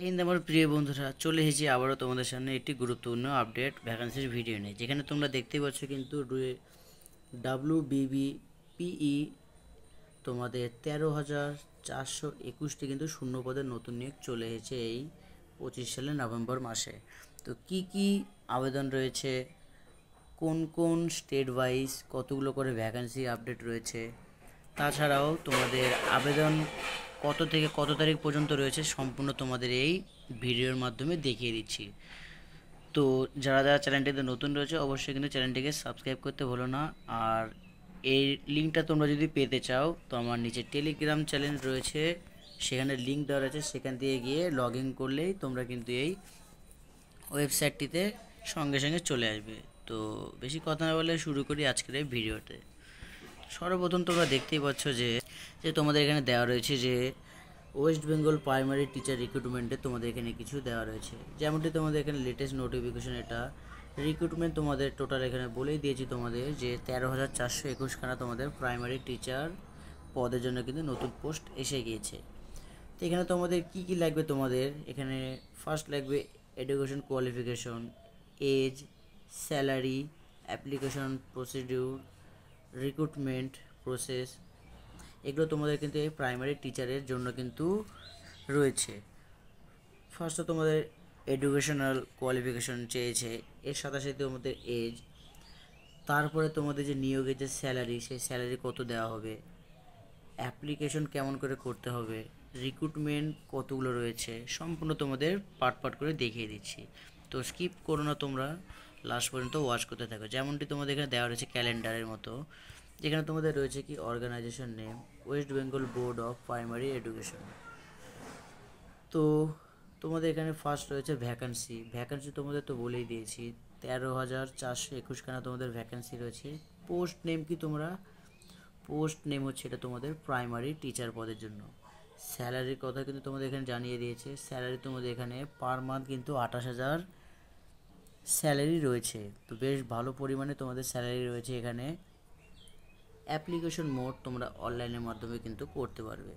হিন্দ আমার প্রিয় বন্ধুরা, চলে এসেছি আবারও তোমাদের সামনে একটি গুরুত্বপূর্ণ আপডেট ভ্যাকান্সির ভিডিও নিয়ে। যেখানে তোমরা দেখতেই পাচ্ছ কিন্তু WBBPE তোমাদের 13,421টি কিন্তু শূন্য পদের নতুন নিয়োগ চলে এসেছে এই 25 সালের নভেম্বর মাসে। তো কি কি আবেদন রয়েছে, কোন কোন স্টেট ওয়াইজ কতগুলো করে ভ্যাকান্সি আপডেট রয়েছে, তাছাড়াও তোমাদের আবেদন কত থেকে কত তারিখ পর্যন্ত রয়েছে, সম্পূর্ণ তোমাদের এই ভিডিওর মাধ্যমে দেখিয়ে দিচ্ছি। তো যারা যারা চ্যানেলটিতে নতুন রয়েছে অবশ্যই কিন্তু চ্যানেলটিকে সাবস্ক্রাইব করতে ভুলো না। আর এই লিঙ্কটা তোমরা যদি পেতে চাও তো আমার নিচে টেলিগ্রাম চ্যানেল রয়েছে, সেখানে লিঙ্ক দেওয়া রয়েছে, সেখান থেকে গিয়ে লগ ইন করলেই তোমরা কিন্তু এই ওয়েবসাইটটিতে সঙ্গে সঙ্গে চলে আসবে। তো বেশি কথা না বলে শুরু করি আজকের এই ভিডিওতে। সর্বপ্রথম তোমরা দেখতেই পাচ্ছ যে যে তোমাদের এখানে দেওয়া রয়েছে যে ওয়েস্ট বেঙ্গল প্রাইমারি টিচার রিক্রুটমেন্টে তোমাদের এখানে কিছু দেওয়া রয়েছে। যেমনটি তোমাদের এখানে লেটেস্ট নোটিফিকেশন, এটা রিক্রুটমেন্ট তোমাদের টোটাল এখানে বলেই দিয়েছি তোমাদের যে 13,421খানা তোমাদের প্রাইমারি টিচার পদের জন্য কিন্তু নতুন পোস্ট এসে গিয়েছে। তো এখানে তোমাদের কি কি লাগবে, তোমাদের এখানে ফার্স্ট লাগবে education qualification, age, salary, application procedure, recruitment process, এগুলো তোমাদের কিন্তু এই প্রাইমারি টিচারের জন্য কিন্তু রয়েছে। ফার্স্টে তোমাদের এডুকেশনাল কোয়ালিফিকেশন চেয়েছে, এর সাথে সাথে তোমাদের এজ, তারপরে তোমাদের যে নিয়োগের যে স্যালারি, সেই স্যালারি কত দেওয়া হবে, অ্যাপ্লিকেশন কেমন করে করতে হবে, রিক্রুটমেন্ট কতগুলো রয়েছে, সম্পূর্ণ তোমাদের পার্ট পার্ট করে দেখিয়ে দিচ্ছি। তো স্কিপ করো না, তোমরা লাস্ট পর্যন্ত ওয়াচ করতে থাকো। যেমনটি তোমাদের এখানে দেওয়া রয়েছে ক্যালেন্ডারের মতো, যেখানে তোমাদের রয়েছে কি organisation name West Bengal board of primary Education. তো তোমাদের এখানে ফার্স্ট রয়েছে ভ্যাকান্সি। ভ্যাকান্সি তোমাদের তো বলেই দিয়েছি, 13,421খানা তোমাদের ভ্যাকান্সি রয়েছে। পোস্ট নেম কি, তোমরা পোস্ট নেম হচ্ছে এটা তোমাদের প্রাইমারি টিচার পদের জন্য। স্যালারির কথা কিন্তু তোমাদের এখানে জানিয়ে দিয়েছে। স্যালারি তোমাদের এখানে পার মান্থ কিন্তু 28,000 স্যালারি রয়েছে। তো বেশ ভালো পরিমাণে তোমাদের স্যালারি রয়েছে এখানে। অ্যাপ্লিকেশন মোড তোমরা অনলাইনের মাধ্যমে কিন্তু করতে পারবে।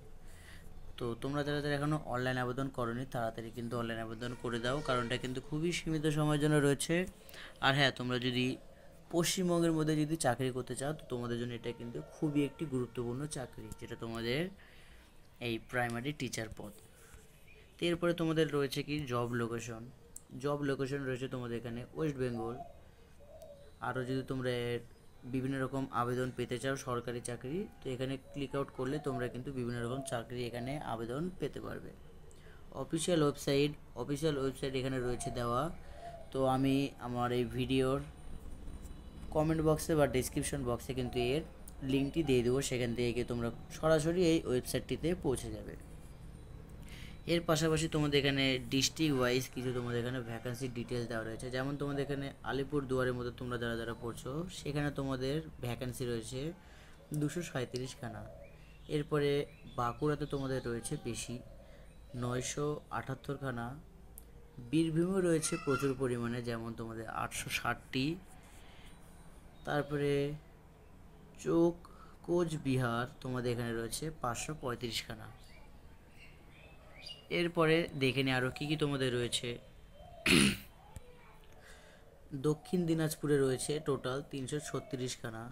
তো তোমরা যারা যারা এখনও অনলাইন আবেদন করোনি তাড়াতাড়ি কিন্তু অনলাইন আবেদন করে দাও, কারণ এটা কিন্তু খুবই সীমিত সময়ের জন্য রয়েছে। আর হ্যাঁ, তোমরা যদি পশ্চিমবঙ্গের মধ্যে যদি চাকরি করতে চাও তো তোমাদের জন্য এটা কিন্তু খুবই একটি গুরুত্বপূর্ণ চাকরি, যেটা তোমাদের এই প্রাইমারি টিচার পদ। তো এরপরে তোমাদের রয়েছে কি জব লোকেশন। জব লোকেশন রয়েছে তোমাদের এখানে ওয়েস্ট বেঙ্গল। আরও যদি তোমরা বিভিন্ন রকম আবেদন পেতে চাও সরকারি চাকরি, তো এখানে ক্লিক আউট করলে তোমরা কিন্তু বিভিন্ন রকম চাকরি এখানে আবেদন পেতে পারবে। অফিসিয়াল ওয়েবসাইট এখানে রয়েছে দেওয়া। তো আমি আমার এই ভিডিওর কমেন্ট বক্সে বা ডিসক্রিপশন বক্সে কিন্তু এর লিঙ্কটি দিয়ে দেবো, সেখান থেকে গিয়ে তোমরা সরাসরি এই ওয়েবসাইটটিতে পৌঁছে যাবে। এর পাশাপাশি তোমাদের এখানে ডিস্ট্রিক্ট ওয়াইজ কিছু তোমাদের এখানে ভ্যাকান্সি ডিটেলস দেওয়া রয়েছে। যেমন তোমাদের এখানে আলিপুর দুয়ারের মধ্যে তোমরা যারা যারা পড়ছো সেখানে তোমাদের ভ্যাকান্সি রয়েছে 237খানা। এরপরে বাঁকুড়াতে তোমাদের রয়েছে বেশি, 978খানা। বীরভূমে রয়েছে প্রচুর পরিমাণে, যেমন তোমাদের 860টি। তারপরে কোচবিহার তোমাদের এখানে রয়েছে 535খানা। এরপরে দেখে নিই আরও কী কী তোমাদের রয়েছে। দক্ষিণ দিনাজপুরে রয়েছে টোটাল 336খানা।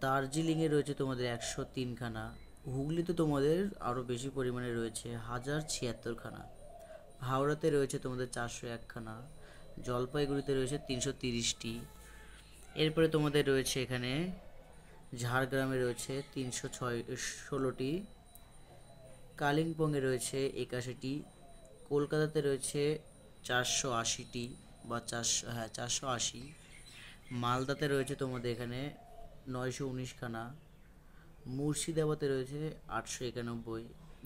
দার্জিলিংয়ে রয়েছে তোমাদের 103খানা। হুগলিতে তোমাদের আরও বেশি পরিমাণে রয়েছে 1076খানা। হাওড়াতে রয়েছে তোমাদের 401খানা। জলপাইগুড়িতে রয়েছে 330টি। এরপরে তোমাদের রয়েছে এখানে ঝাড়গ্রামে রয়েছে 316টি। কালিম্পংয়ে রয়েছে 81টি। কলকাতাতে রয়েছে 480টি বা 480। মালদাতে রয়েছে তোমাদের এখানে 919খানা। মুর্শিদাবাদে রয়েছে 891।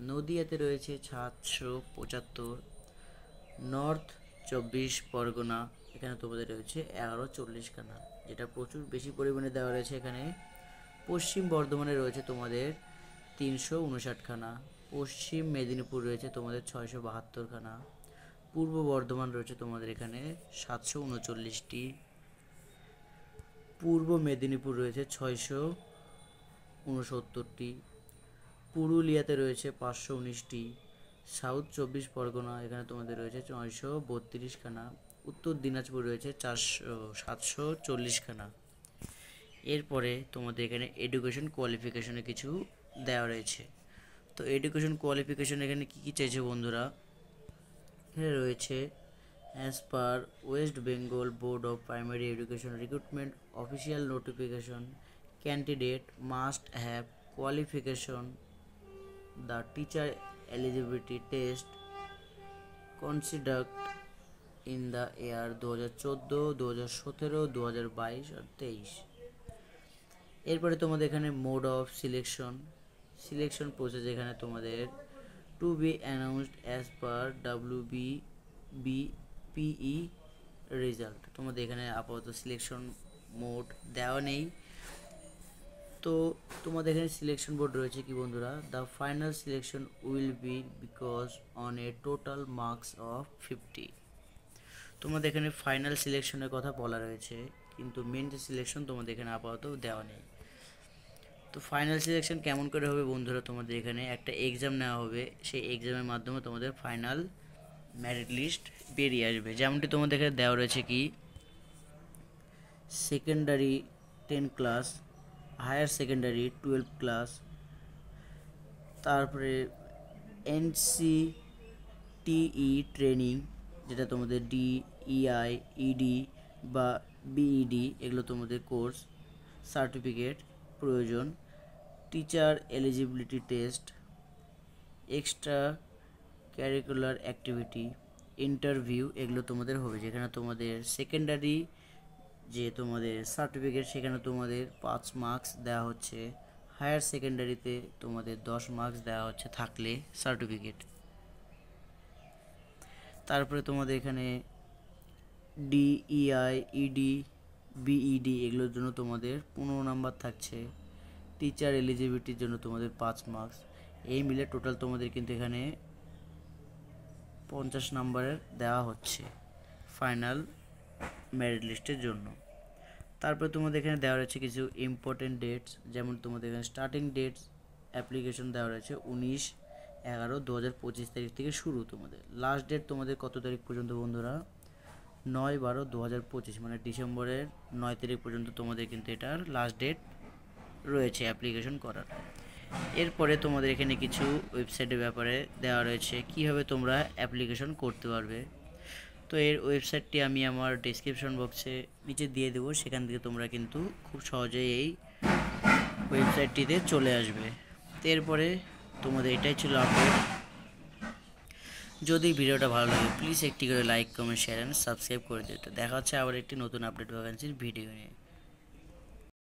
নদিয়াতে রয়েছে 775। নর্থ 24 পরগনা এখানে তোমাদের রয়েছে 1140খানা, যেটা প্রচুর বেশি পরিমাণে দেওয়া রয়েছে এখানে। পশ্চিম বর্ধমানে রয়েছে তোমাদের 359খানা। পশ্চিম মেদিনীপুর রয়েছে তোমাদের 672খানা। পূর্ব বর্ধমান রয়েছে তোমাদের এখানে 739টি। পূর্ব মেদিনীপুর রয়েছে 669টি। পুরুলিয়াতে রয়েছে 519টি। সাউথ 24 পরগনা, এখানে তোমাদের রয়েছে 932খানা। উত্তর দিনাজপুর রয়েছে 740খানা। এরপরে তোমাদের এখানে এডুকেশন কোয়ালিফিকেশনে কিছু দেওয়া রয়েছে। তো এডুকেশন কোয়ালিফিকেশন এখানে কী কী চাইছে বন্ধুরা, এখানে রয়েছে as per West Bengal board of primary education recruitment official notification, candidate must have qualification the teacher eligibility test conduct in the year 2014, 2017, 2022 আর 2023। এরপরে তোমাদের এখানে মোড অফ সিলেকশন প্রসেস এখানে তোমাদের to be announced as per WBBPE result. তোমাদের এখানে আপাতত selection mode দেওয়া নেই। তো তোমাদের এখানে সিলেকশন বোর্ড রয়েছে কি বন্ধুরা, the final selection will be because on a total marks of 50। তোমাদের এখানে ফাইনাল সিলেকশনের কথা বলা রয়েছে, কিন্তু মেন যে সিলেকশন তোমাদের এখানে আপাতত দেওয়া নেই। তো ফাইনাল সিলেকশন কেমন করে হবে বন্ধুরা, তোমাদের এখানে একটা এক্সাম নেওয়া হবে, সেই এক্সামের মাধ্যমে তোমাদের ফাইনাল মেরিট লিস্ট বেরিয়ে আসবে। যেমনটি তোমাদের এখানে দেওয়া রয়েছে কি secondary 10 class, higher secondary 12 class, তারপরে NCTE ট্রেনিং, যেটা তোমাদের DEI, ED বা BED, এগুলো তোমাদের কোর্স সার্টিফিকেট প্রয়োজন, teacher eligibility test, extra curricular activity, interview, এগুলো তোমাদের হবে। যেখানে তোমাদের সেকেন্ডারি যে তোমাদের সার্টিফিকেট সেখানে তোমাদের 5 মার্কস দেওয়া হচ্ছে, হায়ার সেকেন্ডারিতে তোমাদের 10 মার্কস দেওয়া হচ্ছে থাকলে সার্টিফিকেট। তারপরে তোমাদের এখানে DEI, ED, BED এগুলোর জন্য তোমাদের 15 নাম্বার থাকছে, টিচার এলিজিবিলিটির জন্য তোমাদের 5 মার্কস। এই মিলে টোটাল তোমাদের কিন্তু এখানে 50 নাম্বারের দেওয়া হচ্ছে ফাইনাল মেরিট লিস্টের জন্য। তারপরে তোমাদের এখানে দেওয়া রয়েছে কিছু ইম্পর্টেন্ট ডেটস, যেমন তোমাদের এখানে স্টার্টিং ডেটস অ্যাপ্লিকেশন দেওয়া রয়েছে 19/11/2025 তারিখ থেকে শুরু। তোমাদের লাস্ট ডেট তোমাদের কত তারিখ পর্যন্ত বন্ধুরা, 9/12/2025, মানে ডিসেম্বরের 9 তারিখ পর্যন্ত তোমাদের কিন্তু এটার লাস্ট ডেট রয়েছে অ্যাপ্লিকেশন করার। এরপরে তোমাদের এখানে কিছু ওয়েবসাইটের ব্যাপারে দেওয়া রয়েছে কীভাবে তোমরা অ্যাপ্লিকেশন করতে পারবে। তো এর ওয়েবসাইটটি আমি আমার ডেসক্রিপশন বক্সে নিচে দিয়ে দেবো, সেখান থেকে তোমরা কিন্তু খুব সহজেই এই ওয়েবসাইটটিতে চলে আসবে। তো এরপরে তোমাদের এটাই ছিল আপডেট। যদি ভিডিওটা ভালো লাগে প্লিজ একটি করে like, comment, share and subscribe করে দিও। তো দেখা হচ্ছে আবার একটি নতুন আপডেট ভ্যাকেন্সির ভিডিও নিয়ে।